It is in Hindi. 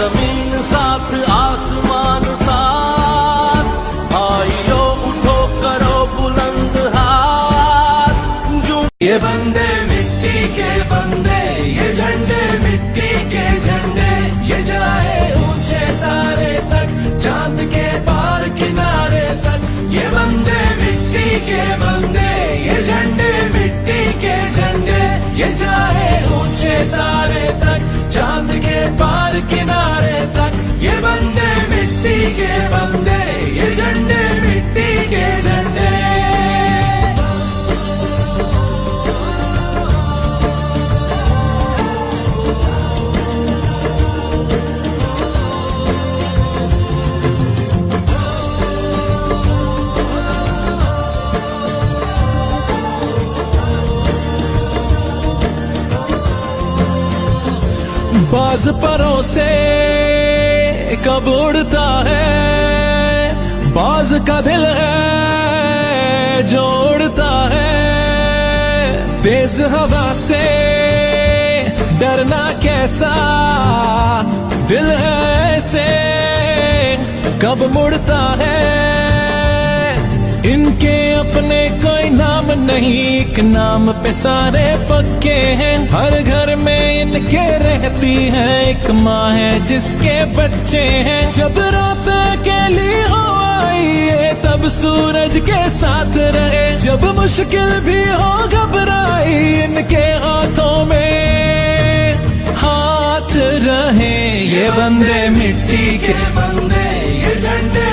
जमीन साथ आसमान साथ, भाइयों उठो करो बुलंद हाथ। जो ये बंदे मिट्टी के बंदे, ये झंडे मिट्टी के झंडे, ये जाए ऊंचे तारे तक, चांद के पार किनारे तक। ये बंदे मिट्टी के बंदे, ये झंडे मिट्टी के झंडे, ये जाए ऊंचे तारे तक, चांद के पार किनारे तक। ये बंदे मिट्टी के बंदे, ये झंडे मिट्टी के झंडे। बाज परों से कब उड़ता है, बाज का दिल है जो उड़ता है। तेज हवा से डरना कैसा, दिल है ऐसे कब मुड़ता है। इनके अपने कोई नाम नहीं, एक नाम पे सारे पक्के हैं। हर घर में इनके रहती है एक माँ है जिसके बच्चे हैं। जब रात अकेली हो आई है तब सूरज के साथ रहे, जब मुश्किल भी हो घबराई इनके हाथों में हाथ रहे। ये बंदे मिट्टी के बंदे, ये झंडे